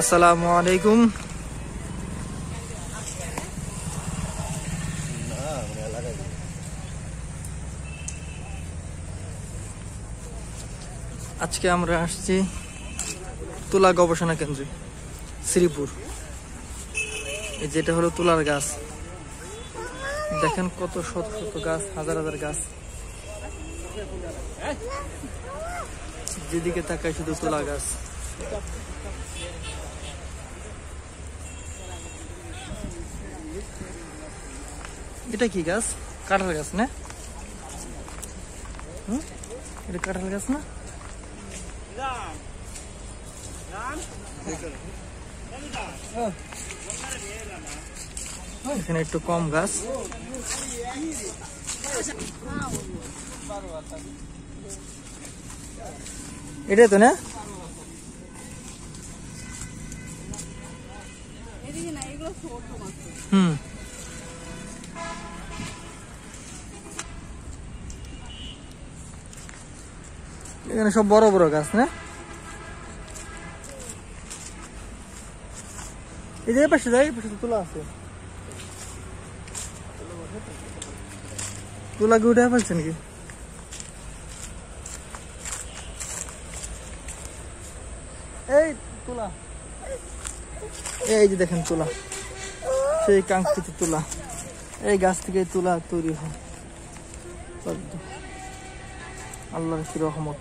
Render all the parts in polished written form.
আসসালামু আলাইকুম। আজকে আমরা আসছি তুলা গবেষণা কেন্দ্রে শ্রীপুর। যেটা হলো তুলার গাছ। দেখেন কত শত শত গাছ, হাজার হাজার গাছ। যেদিকে তাকায় শুধু তুলা গাছ। এটা কি গাছ? কাঁঠাল গাছ না? এটা কাঁঠাল গাছ না? এখানে একটু কম গাছ। এটাই তো না? এখানে সব বড় বড় গাছ না? এই যে পাশে যাই, পাশে তুলা আছে। তুলা কি উঠে ফেলছে নাকি? এই তুলা, এই যে দেখেন তুলা, সেই কাঙ্ক্ষিত তুলা। এই গাছ থেকে তুলা তৈরি হয়। আল্লাহর কি রহমত,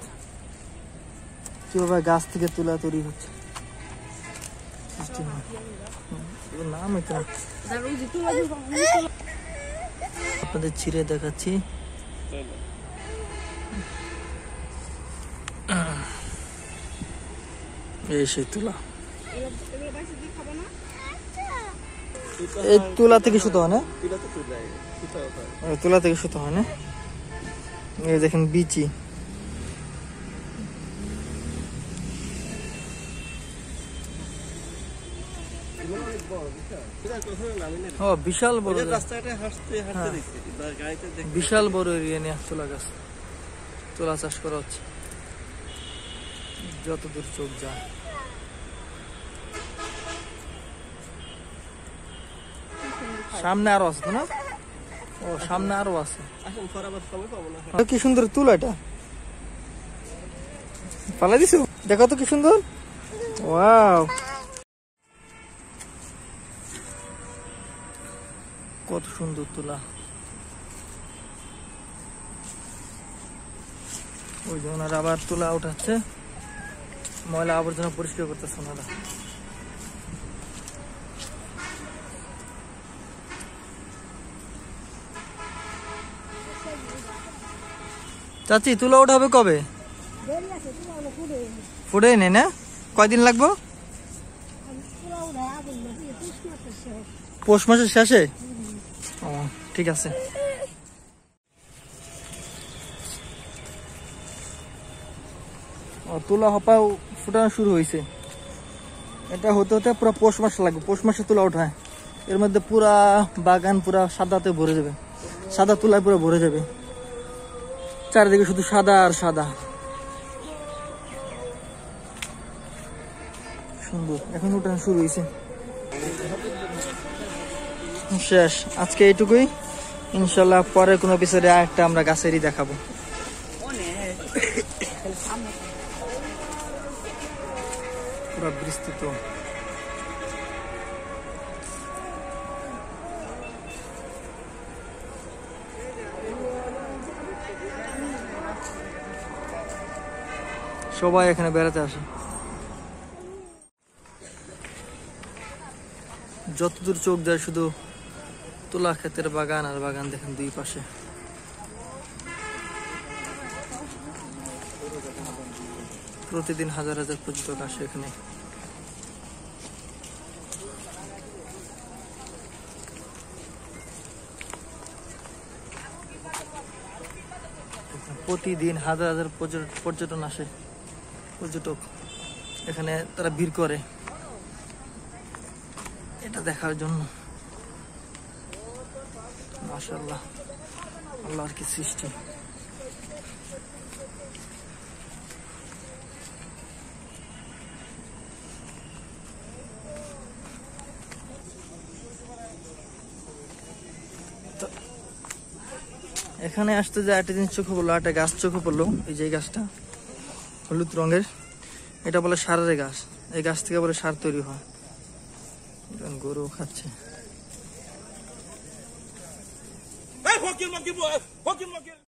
কিভাবে গাছ থেকে তুলা তৈরি হচ্ছে। নাম এটা আপনাদের ছিঁড়ে দেখাচ্ছি। এই সেই তুলা, এই তুলা থেকে সুতো হয় না? তুলা থেকে সুতো হয় না? এই দেখেন বিচি। বিশাল বড়, বিশাল বড় এরিয়া নিয়ে তুলা গাছ, তুলা চাষ করা হচ্ছে যতদূর চোখ যায়। সামনে আরো আছে না? ও সামনে আরো আছে। কি সুন্দর তুলা, এটা ফালা দিছো, দেখো তো কি সুন্দর। ওয়াও, কত সুন্দর তুলা। ওই যে ওনারা আবার তুলা উঠাচ্ছে, ময়লা আবর্জনা পরিষ্কার করতেছে ওনারা। চাচি তুলা উঠাবে কবে? ফুটে নেই না? কয়দিন লাগবে? পৌষ মাসের শেষে? ও ঠিক আছে। তুলা হপা ফুটানো শুরু হয়েছে। এটা হতে হতে পুরো পৌষ মাস লাগবে। পৌষ মাসে তুলা ওঠায়, এর মধ্যে পুরা বাগান পুরা সাদাতে ভরে যাবে, সাদা তুলায় পুরো ভরে যাবে। চারিদিকে শুধু সাদা আর সাদা, সুন্দর। এখন উঠানো শুরু হয়েছে। শেষ আজকে এইটুকুই। ইনশাল্লাহ পরে কোনো এপিসোডে একটা আমরা গাছেরই দেখাবো। পুরো বিস্তৃত। সবাই এখানে বেড়াতে আসে। যতদূর চোখ যায় শুধু তুলা ক্ষেতের বাগান আর বাগান। দেখেন দুই পাশে। প্রতিদিন হাজার হাজার পর্যটক আসে এখানে। প্রতিদিন হাজার হাজার পর্যটন আসে, পর্যটক এখানে তারা ভিড় করে এটা দেখার জন্য। মাশাআল্লাহ, আল্লাহর কি সৃষ্টি। এখানে আসতে যে একটা জিনিস চোখে পড়লো, একটা গাছ চোখে পড়লো, এই যে গাছটা হলুদ রঙের, এটা বলে সারের গাছ। এই গাছ থেকে বলে সার তৈরি হয়। গরু খাচ্ছে।